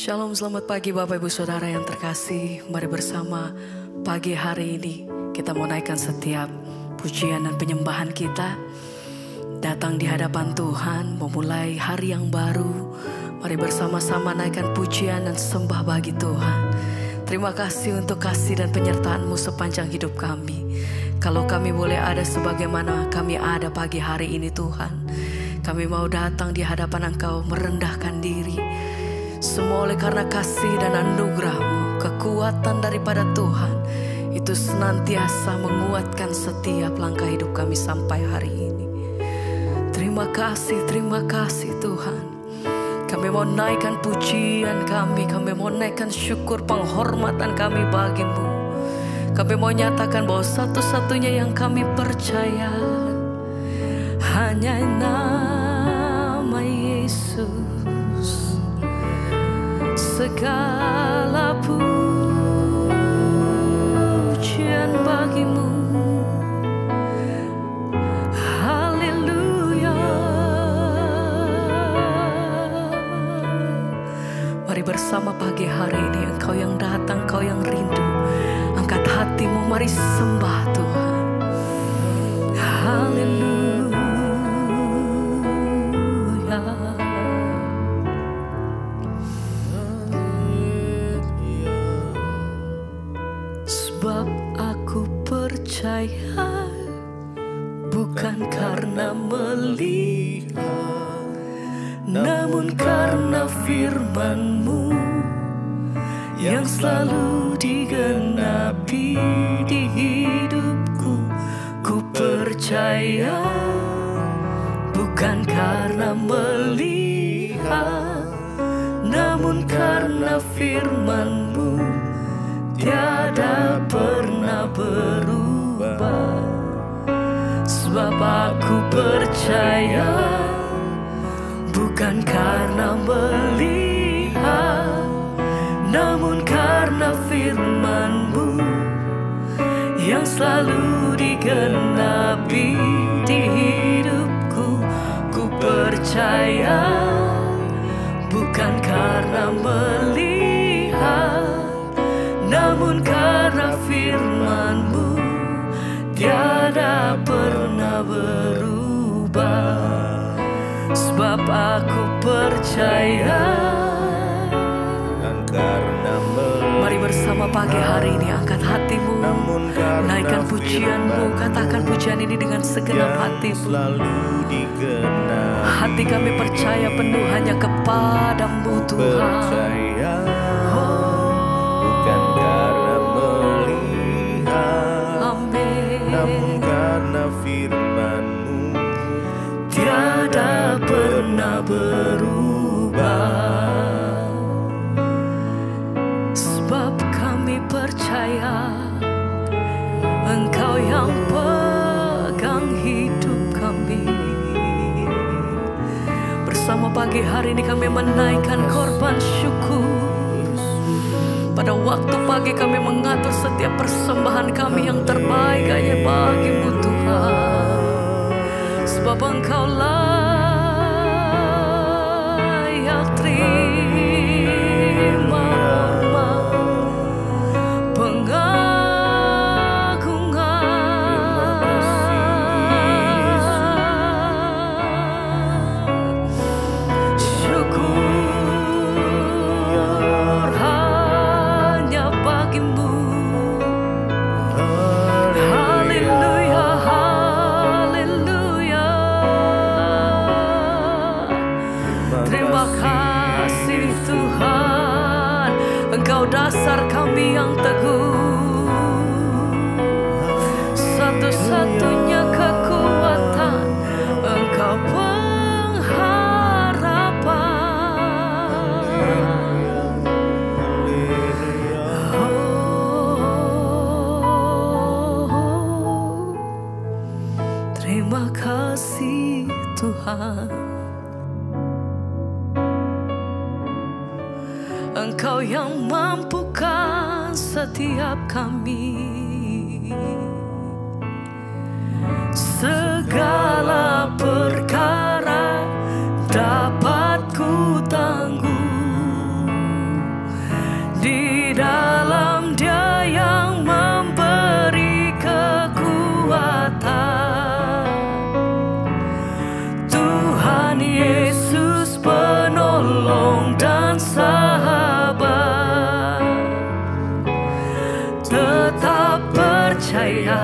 Shalom, selamat pagi Bapak Ibu Saudara yang terkasih. Mari bersama pagi hari ini kita mau naikkan setiap pujian dan penyembahan kita. Datang di hadapan Tuhan, memulai hari yang baru. Mari bersama-sama naikkan pujian dan sembah bagi Tuhan. Terima kasih untuk kasih dan penyertaan-Mu sepanjang hidup kami. Kalau kami boleh ada sebagaimana kami ada pagi hari ini Tuhan, kami mau datang di hadapan Engkau merendahkan diri. Semua oleh karena kasih dan anugerah-Mu, kekuatan daripada Tuhan itu senantiasa menguatkan setiap langkah hidup kami sampai hari ini. Terima kasih Tuhan. Kami mau naikkan pujian kami mau naikkan syukur penghormatan kami bagi-Mu. Kami mau nyatakan bahwa satu-satunya yang kami percaya hanya nama Yesus. Segala pujian bagi-Mu. Haleluya. Mari bersama pagi hari ini, Engkau yang datang, Engkau yang rindu, angkat hatimu, mari sembah Tuhan. Haleluya. Sebab aku percaya bukan karena melihat, namun karena firman-Mu yang selalu digenapi di hidupku. Ku percaya bukan karena melihat, namun karena firman-Mu tiada pernah berubah. Sebab aku percaya bukan karena melihat, namun karena firman-Mu yang selalu digenapi di hidupku. Ku percaya bukan karena melihat, namun karena firman-Mu tiada pernah berubah. Sebab aku percaya. Mari bersama pagi hari ini angkat hatimu, naikkan pujian-Mu, katakan pujian ini dengan segenap hatimu. Hati kami percaya penuh hanya kepada-Mu Tuhan. Bukan karena melihat, namun karena firman-Mu tiada pernah berubah. Sebab kami percaya Engkau yang pegang hidup kami. Bersama pagi hari ini kami menaikkan korban syukur. Pada waktu pagi kami mengatur setiap persembahan kami yang terbaik hanya bagi-Mu Tuhan. Sebab Engkau layak terima hormat, pengagungan, syukur hanya bagi-Mu. Haleluya, haleluya. Terima kasih Tuhan, Engkau dasar kami yang teguh, satu-satunya kekuatan, Engkau pengharapan. Oh, terima kasih Tuhan. Engkau yang mampukan setiap kami. Segala perkara dapat ku tanggung percaya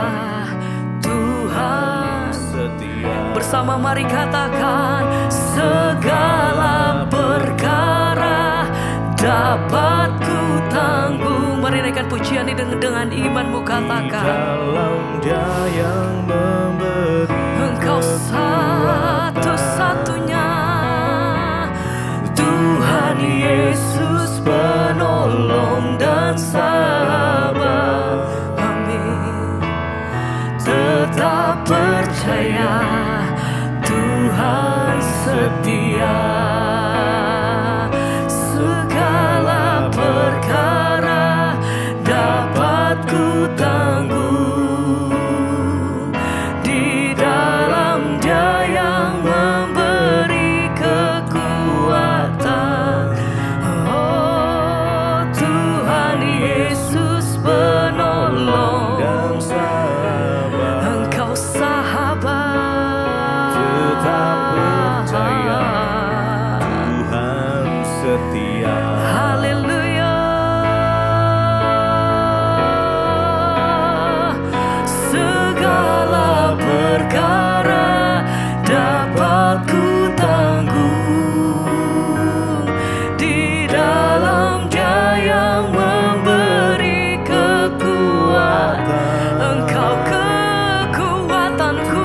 Tuhan setia. bersama mari katakan segala perkara dapat ku tanggung. Mari naikkan pujian ini dengan imanmu katakan. Di dalam Dia yang memberi Engkau satu-satunya Tuhan Yesus penolong dan sahabat. Amin. Tetap percaya Tuhan setia. Segala perkara dapat ku tanggung. Di dalam Dia yang memberi kekuatan. Oh Tuhan Yesus penolong dan sahabat. Engkau sahabat. Tetap percaya Tuhan setia. Haleluya. Segala perkara dapat ku tanggung. Di dalam Dia yang memberi kekuatan. Engkau kekuatanku.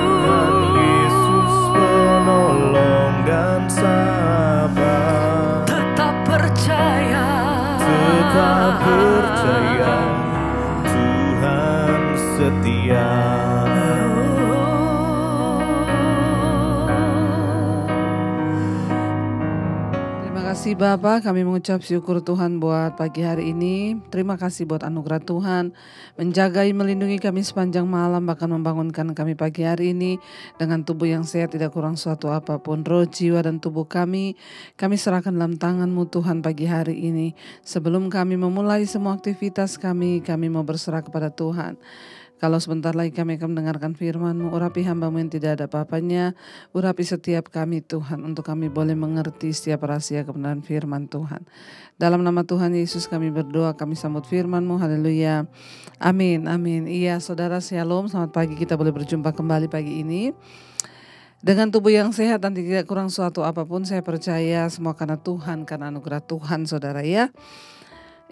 Yesus penolong dan sahabat. Tetap percaya. Tetap percaya Tuhan setia. Terima kasih Bapak, kami mengucap syukur Tuhan buat pagi hari ini. Terima kasih buat anugerah Tuhan menjagai, melindungi kami sepanjang malam, bahkan membangunkan kami pagi hari ini dengan tubuh yang sehat, tidak kurang suatu apapun. Roh, jiwa, dan tubuh kami serahkan dalam tangan-Mu Tuhan pagi hari ini. Sebelum kami memulai semua aktivitas kami mau berserah kepada Tuhan. Kalau sebentar lagi kami akan mendengarkan firman-Mu, urapi hamba-Mu yang tidak ada apa-apanya, urapi setiap kami Tuhan, untuk kami boleh mengerti setiap rahasia kebenaran firman Tuhan. Dalam nama Tuhan Yesus kami berdoa, kami sambut firman-Mu, haleluya, amin, amin. Iya saudara, shalom, selamat pagi, kita boleh berjumpa kembali pagi ini. Dengan tubuh yang sehat dan tidak kurang suatu apapun, saya percaya semua karena Tuhan, karena anugerah Tuhan saudara ya.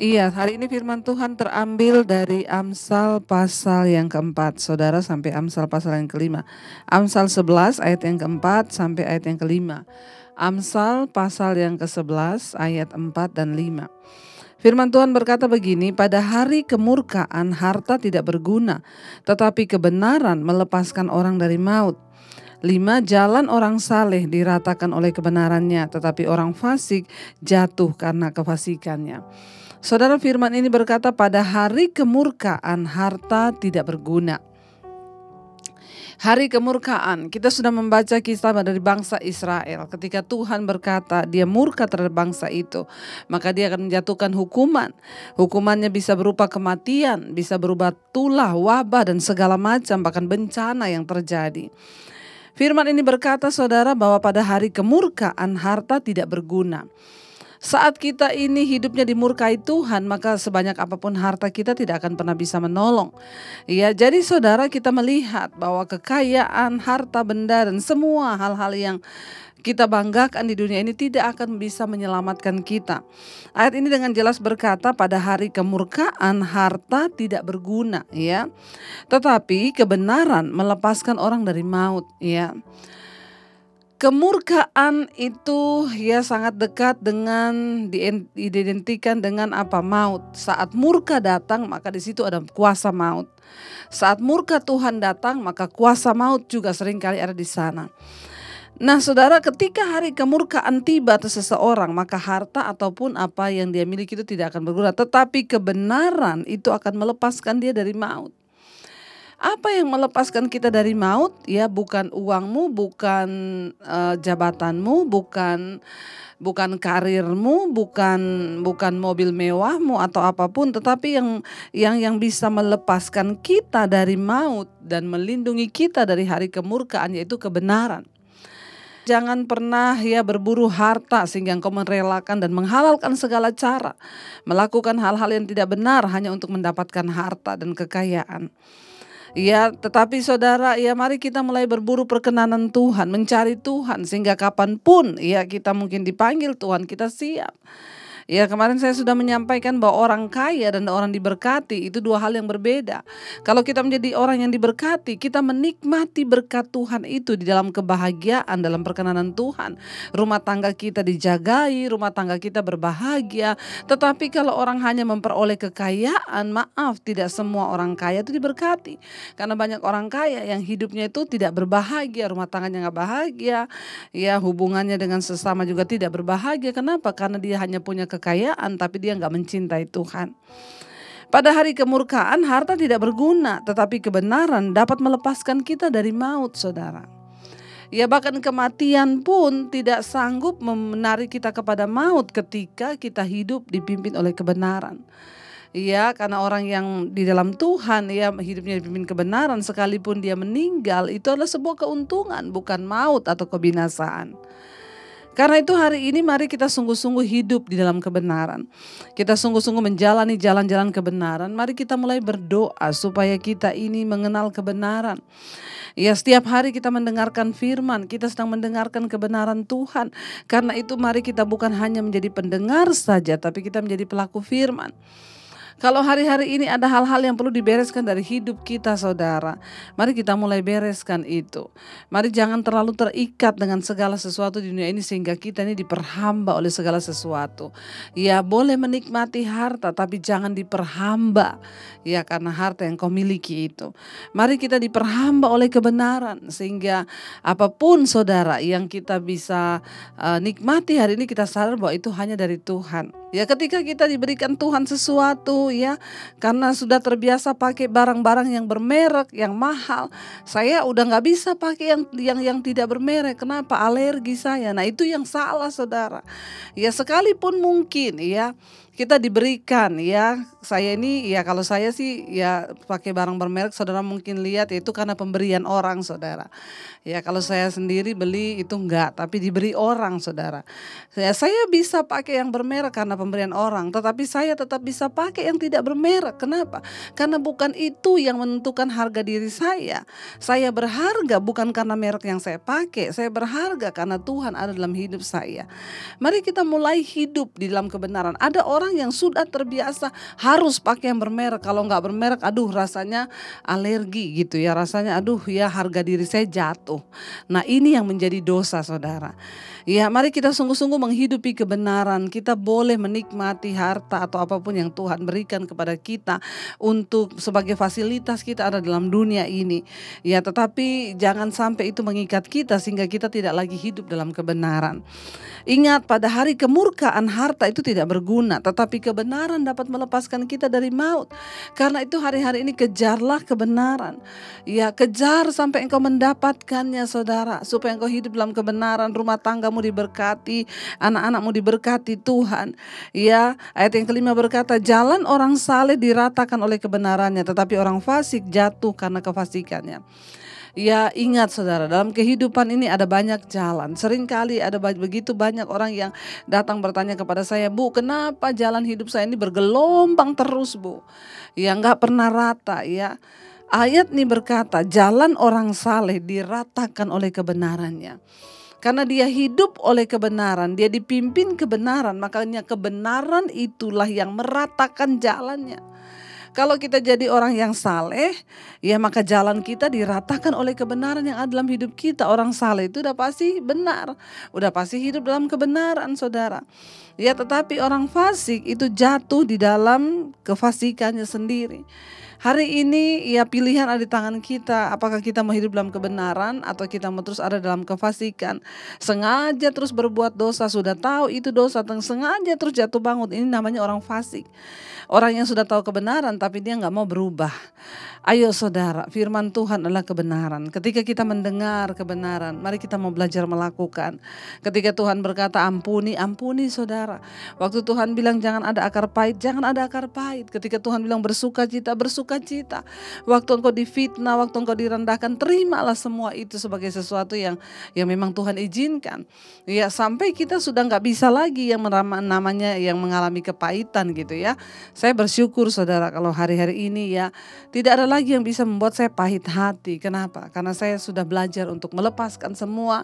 Iya, hari ini firman Tuhan terambil dari Amsal pasal yang keempat, saudara, sampai Amsal pasal yang kelima. Amsal 11 ayat yang keempat sampai ayat yang kelima. Amsal pasal yang ke-11 ayat 4 dan 5. Firman Tuhan berkata begini, pada hari kemurkaan harta tidak berguna, tetapi kebenaran melepaskan orang dari maut. 5. Jalan orang saleh diratakan oleh kebenarannya, tetapi orang fasik jatuh karena kefasikannya. Saudara, firman ini berkata pada hari kemurkaan harta tidak berguna. Hari kemurkaan, kita sudah membaca kisah dari bangsa Israel. Ketika Tuhan berkata dia murka terhadap bangsa itu, maka dia akan menjatuhkan hukuman. Hukumannya bisa berupa kematian, bisa berupa tulah, wabah, dan segala macam, bahkan bencana yang terjadi. Firman ini berkata saudara bahwa pada hari kemurkaan harta tidak berguna. Saat kita ini hidupnya dimurkai Tuhan, maka sebanyak apapun harta kita tidak akan pernah bisa menolong. Ya, jadi saudara, kita melihat bahwa kekayaan, harta benda, dan semua hal-hal yang kita banggakan di dunia ini tidak akan bisa menyelamatkan kita. Ayat ini dengan jelas berkata pada hari kemurkaan harta tidak berguna, ya. Tetapi kebenaran melepaskan orang dari maut, ya. Kemurkaan itu ya sangat dekat dengan diidentikan dengan apa? Maut. Saat murka datang, maka di situ ada kuasa maut. Saat murka Tuhan datang, maka kuasa maut juga seringkali ada di sana. Nah saudara, ketika hari kemurkaan tiba atas seseorang, maka harta ataupun apa yang dia miliki itu tidak akan berguna. Tetapi kebenaran itu akan melepaskan dia dari maut. Apa yang melepaskan kita dari maut? Ya, bukan uangmu, bukan jabatanmu, bukan karirmu, bukan mobil mewahmu atau apapun, tetapi yang bisa melepaskan kita dari maut dan melindungi kita dari hari kemurkaan, yaitu kebenaran. Jangan pernah ya berburu harta sehingga engkau merelakan dan menghalalkan segala cara melakukan hal-hal yang tidak benar hanya untuk mendapatkan harta dan kekayaan. Ya, tetapi saudara, ya mari kita mulai berburu perkenanan Tuhan, mencari Tuhan, sehingga kapanpun ya kita mungkin dipanggil Tuhan, kita siap. Ya, kemarin saya sudah menyampaikan bahwa orang kaya dan orang diberkati itu dua hal yang berbeda. Kalau kita menjadi orang yang diberkati, kita menikmati berkat Tuhan itu di dalam kebahagiaan, dalam perkenanan Tuhan. Rumah tangga kita dijagai, rumah tangga kita berbahagia. Tetapi kalau orang hanya memperoleh kekayaan, maaf, tidak semua orang kaya itu diberkati. Karena banyak orang kaya yang hidupnya itu tidak berbahagia, rumah tangganya nggak bahagia, ya hubungannya dengan sesama juga tidak berbahagia. Kenapa? Karena dia hanya punya kekayaan tapi dia nggak mencintai Tuhan. Pada hari kemurkaan harta tidak berguna, tetapi kebenaran dapat melepaskan kita dari maut, saudara. Ya, bahkan kematian pun tidak sanggup menarik kita kepada maut ketika kita hidup dipimpin oleh kebenaran. Ya, karena orang yang di dalam Tuhan, ya hidupnya dipimpin kebenaran, sekalipun dia meninggal itu adalah sebuah keuntungan, bukan maut atau kebinasaan. Karena itu hari ini mari kita sungguh-sungguh hidup di dalam kebenaran. Kita sungguh-sungguh menjalani jalan-jalan kebenaran. Mari kita mulai berdoa supaya kita ini mengenal kebenaran. Ya, setiap hari kita mendengarkan firman, kita sedang mendengarkan kebenaran Tuhan. Karena itu mari kita bukan hanya menjadi pendengar saja, tapi kita menjadi pelaku firman. Kalau hari-hari ini ada hal-hal yang perlu dibereskan dari hidup kita, saudara, mari kita mulai bereskan itu. Mari jangan terlalu terikat dengan segala sesuatu di dunia ini sehingga kita ini diperhamba oleh segala sesuatu. Ya, boleh menikmati harta tapi jangan diperhamba. Ya, karena harta yang kau miliki itu. Mari kita diperhamba oleh kebenaran sehingga apapun, saudara, yang kita bisa nikmati hari ini kita sadar bahwa itu hanya dari Tuhan. Ya, ketika kita diberikan Tuhan sesuatu, ya, karena sudah terbiasa pakai barang-barang yang bermerek, yang mahal, saya udah nggak bisa pakai yang tidak bermerek. Kenapa? Alergi saya. Nah, itu yang salah, saudara. Ya, sekalipun mungkin, ya, kita diberikan, ya, saya ini, ya kalau saya sih ya pakai barang bermerek, saudara mungkin lihat itu karena pemberian orang, saudara. Ya, kalau saya sendiri beli itu enggak, tapi diberi orang, saudara. Saya bisa pakai yang bermerek karena pemberian orang, tetapi saya tetap bisa pakai yang tidak bermerek. Kenapa? Karena bukan itu yang menentukan harga diri saya. Saya berharga bukan karena merek yang saya pakai, saya berharga karena Tuhan ada dalam hidup saya. Mari kita mulai hidup di dalam kebenaran. Ada orang yang sudah terbiasa harus pakai yang bermerek, kalau nggak bermerek, aduh rasanya alergi gitu ya, rasanya aduh ya harga diri saya jatuh. Nah, ini yang menjadi dosa, saudara. Ya, mari kita sungguh-sungguh menghidupi kebenaran. Kita boleh menikmati harta atau apapun yang Tuhan berikan kepada kita untuk sebagai fasilitas kita ada dalam dunia ini. Ya, tetapi jangan sampai itu mengikat kita sehingga kita tidak lagi hidup dalam kebenaran. Ingat, pada hari kemurkaan harta itu tidak berguna, tetapi kebenaran dapat melepaskan kita dari maut. Karena itu hari-hari ini kejarlah kebenaran. Ya, kejar sampai engkau mendapatkannya, saudara, supaya engkau hidup dalam kebenaran, rumah tanggamu diberkati, anak-anakmu diberkati Tuhan. Ya, ayat yang kelima berkata, jalan orang saleh diratakan oleh kebenarannya, tetapi orang fasik jatuh karena kefasikannya. Ya, ingat, saudara, dalam kehidupan ini ada banyak jalan. Seringkali ada begitu banyak orang yang datang bertanya kepada saya, Bu, kenapa jalan hidup saya ini bergelombang terus, Bu? Ya, nggak pernah rata, ya. Ayat ini berkata, jalan orang saleh diratakan oleh kebenarannya. Karena dia hidup oleh kebenaran, dia dipimpin kebenaran, makanya kebenaran itulah yang meratakan jalannya. Kalau kita jadi orang yang saleh, ya maka jalan kita diratakan oleh kebenaran yang ada dalam hidup kita. Orang saleh itu udah pasti benar, udah pasti hidup dalam kebenaran, saudara. Ya, tetapi orang fasik itu jatuh di dalam kefasikannya sendiri. Hari ini ya pilihan ada di tangan kita. Apakah kita mau hidup dalam kebenaran atau kita mau terus ada dalam kefasikan. Sengaja terus berbuat dosa, sudah tahu itu dosa, sengaja terus jatuh bangun. Ini namanya orang fasik. Orang yang sudah tahu kebenaran tapi dia gak mau berubah. Ayo, saudara, firman Tuhan adalah kebenaran. Ketika kita mendengar kebenaran, mari kita mau belajar melakukan. Ketika Tuhan berkata ampuni, ampuni, saudara. Waktu Tuhan bilang jangan ada akar pahit, jangan ada akar pahit. Ketika Tuhan bilang bersuka cita sukacita. Waktu engkau difitnah, waktu engkau direndahkan, terimalah semua itu sebagai sesuatu yang memang Tuhan izinkan. Ya, sampai kita sudah nggak bisa lagi yang namanya yang mengalami kepahitan gitu ya. Saya bersyukur saudara kalau hari-hari ini ya tidak ada lagi yang bisa membuat saya pahit hati. Kenapa? Karena saya sudah belajar untuk melepaskan semua.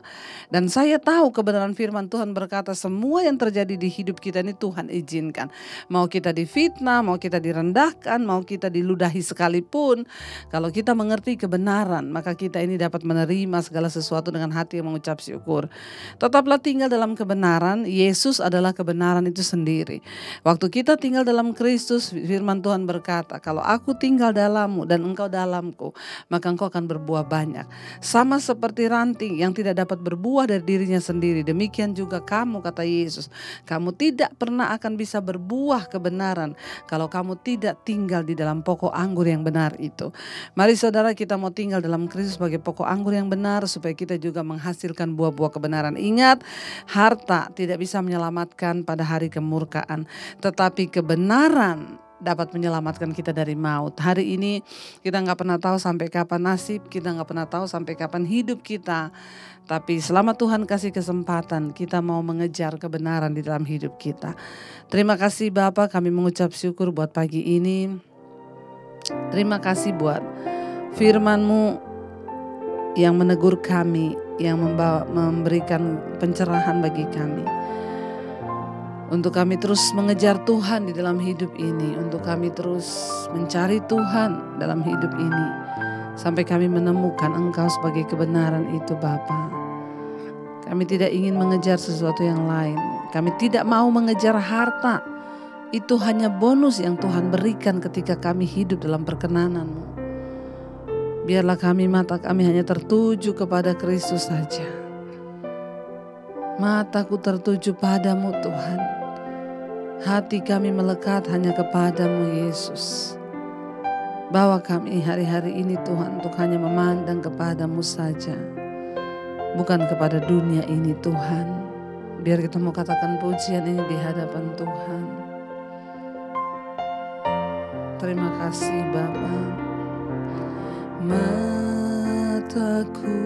Dan saya tahu kebenaran firman Tuhan berkata semua yang terjadi di hidup kita ini Tuhan izinkan. Mau kita difitnah, mau kita direndahkan, mau kita diludahi sekalipun, kalau kita mengerti kebenaran, maka kita ini dapat menerima segala sesuatu dengan hati yang mengucap syukur. Tetaplah tinggal dalam kebenaran. Yesus adalah kebenaran itu sendiri. Waktu kita tinggal dalam Kristus, firman Tuhan berkata, kalau aku tinggal dalammu dan engkau dalamku, maka engkau akan berbuah banyak. Sama seperti ranting yang tidak dapat berbuah dari dirinya sendiri, demikian juga kamu, kata Yesus. Kamu tidak pernah akan bisa berbuah kebenaran kalau kamu tidak tinggal di dalam pokok anggur yang benar itu. Mari saudara, kita mau tinggal dalam Kristus sebagai pokok anggur yang benar supaya kita juga menghasilkan buah-buah kebenaran. Ingat, harta tidak bisa menyelamatkan pada hari kemurkaan, tetapi kebenaran dapat menyelamatkan kita dari maut. Hari ini kita nggak pernah tahu sampai kapan nasib, kita nggak pernah tahu sampai kapan hidup kita. Tapi selama Tuhan kasih kesempatan, kita mau mengejar kebenaran di dalam hidup kita. Terima kasih Bapa, kami mengucap syukur buat pagi ini. Terima kasih buat firman-Mu yang menegur kami, yang memberikan pencerahan bagi kami. Untuk kami terus mengejar Tuhan di dalam hidup ini. Untuk kami terus mencari Tuhan dalam hidup ini. Sampai kami menemukan Engkau sebagai kebenaran itu Bapa. Kami tidak ingin mengejar sesuatu yang lain. Kami tidak mau mengejar harta. Itu hanya bonus yang Tuhan berikan ketika kami hidup dalam perkenanan-Mu. Biarlah mata kami hanya tertuju kepada Kristus saja. Mataku tertuju padamu Tuhan. Hati kami melekat hanya kepadamu Yesus. Bawa kami hari-hari ini Tuhan untuk hanya memandang kepadamu saja. Bukan kepada dunia ini Tuhan. Biar kita mau katakan pujian ini di hadapan Tuhan. Terima kasih Bapa. Mataku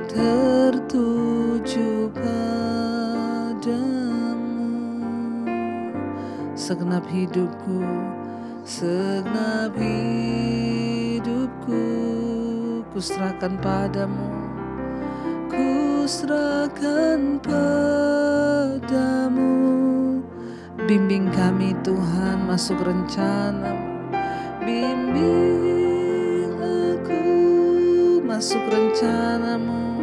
tertuju padamu, segenap hidupku kuserahkan padamu, kuserahkan padamu. Bimbing kami Tuhan masuk rencana-Mu, bimbing aku masuk rencana-Mu,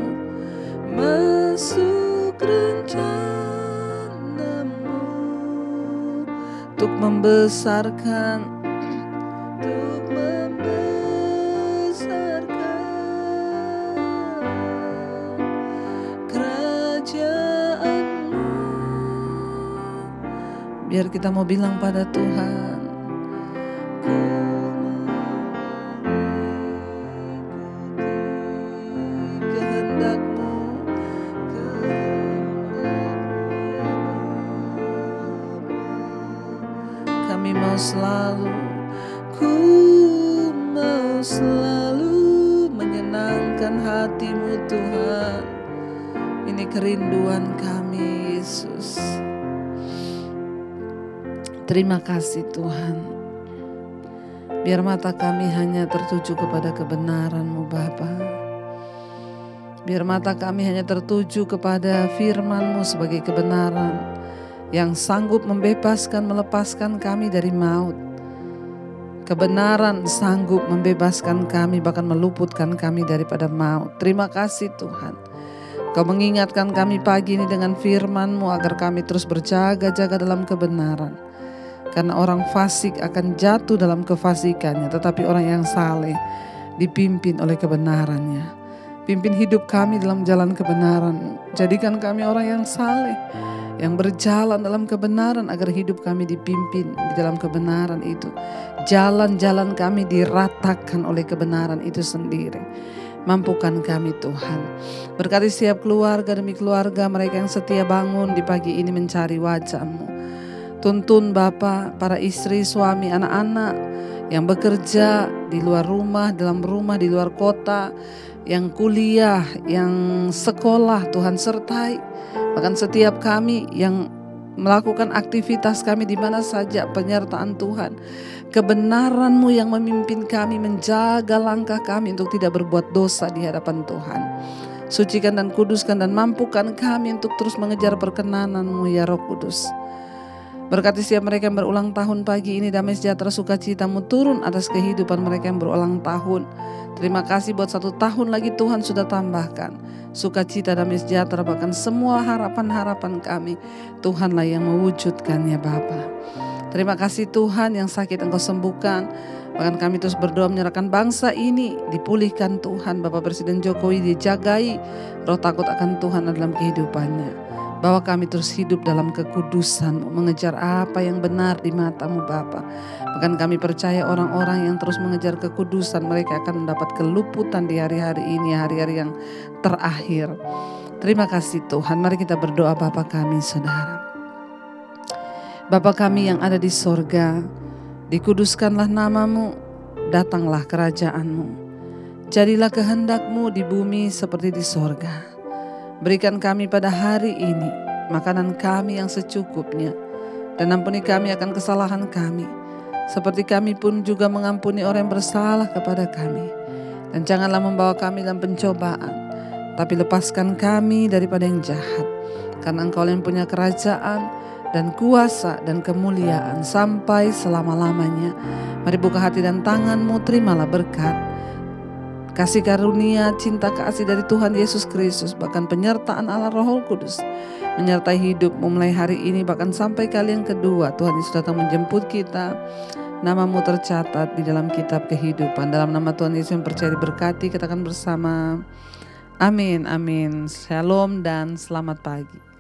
masuk rencana-Mu, untuk membesarkan kerajaan-Mu. Biar kita mau bilang pada Tuhan, ku mengikuti kehendak-Mu, kami mau selalu, ku mau selalu menyenangkan hati-Mu Tuhan. Ini kerinduan kami Yesus. Terima kasih Tuhan. Biar mata kami hanya tertuju kepada kebenaran-Mu Bapa. Biar mata kami hanya tertuju kepada firman-Mu sebagai kebenaran yang sanggup membebaskan, melepaskan kami dari maut. Kebenaran sanggup membebaskan kami, bahkan meluputkan kami daripada maut. Terima kasih Tuhan. Kau mengingatkan kami pagi ini dengan firman-Mu agar kami terus berjaga-jaga dalam kebenaran. Karena orang fasik akan jatuh dalam kefasikannya, tetapi orang yang saleh dipimpin oleh kebenarannya. Pimpin hidup kami dalam jalan kebenaran. Jadikan kami orang yang saleh, yang berjalan dalam kebenaran agar hidup kami dipimpin di dalam kebenaran itu. Jalan-jalan kami diratakan oleh kebenaran itu sendiri. Mampukan kami Tuhan. Berkati setiap keluarga demi keluarga mereka yang setia bangun di pagi ini mencari wajah-Mu. Tuntun Bapa para istri, suami, anak-anak yang bekerja di luar rumah, dalam rumah, di luar kota, yang kuliah, yang sekolah, Tuhan sertai. Bahkan setiap kami yang melakukan aktivitas kami di mana saja, penyertaan Tuhan. Kebenaran-Mu yang memimpin kami, menjaga langkah kami untuk tidak berbuat dosa di hadapan Tuhan. Sucikan dan kuduskan dan mampukan kami untuk terus mengejar perkenanan-Mu ya Roh Kudus. Berkati setiap mereka yang berulang tahun pagi ini, damai sejahtera sukacita-Mu turun atas kehidupan mereka yang berulang tahun. Terima kasih buat 1 tahun lagi Tuhan sudah tambahkan sukacita, damai sejahtera, bahkan semua harapan-harapan kami Tuhanlah yang mewujudkannya Bapa. Terima kasih Tuhan, yang sakit Engkau sembuhkan. Bahkan kami terus berdoa menyerahkan bangsa ini dipulihkan Tuhan. Bapak Presiden Jokowi dijagai roh takut akan Tuhan dalam kehidupannya. Bahwa kami terus hidup dalam kekudusan-Mu, mengejar apa yang benar di mata-Mu Bapa. Bahkan kami percaya orang-orang yang terus mengejar kekudusan, mereka akan mendapat keluputan di hari-hari ini, hari-hari yang terakhir. Terima kasih Tuhan. Mari kita berdoa Bapa kami saudara. Bapa kami yang ada di sorga, dikuduskanlah nama-Mu, datanglah kerajaan-Mu. Jadilah kehendak-Mu di bumi seperti di sorga. Berikan kami pada hari ini makanan kami yang secukupnya, dan ampuni kami akan kesalahan kami, seperti kami pun juga mengampuni orang yang bersalah kepada kami. Dan janganlah membawa kami dalam pencobaan, tapi lepaskan kami daripada yang jahat. Karena Engkau yang punya kerajaan dan kuasa dan kemuliaan sampai selama-lamanya. Mari buka hati dan tangan-Mu, terimalah berkat, kasih karunia, cinta kasih dari Tuhan Yesus Kristus, bahkan penyertaan Allah Roh Kudus menyertai hidup-Mu mulai hari ini bahkan sampai kali yang kedua. Tuhan Yesus datang menjemput kita. Nama-Mu tercatat di dalam kitab kehidupan. Dalam nama Tuhan Yesus yang percaya diberkati, kita akan bersama. Amin, amin. Shalom dan selamat pagi.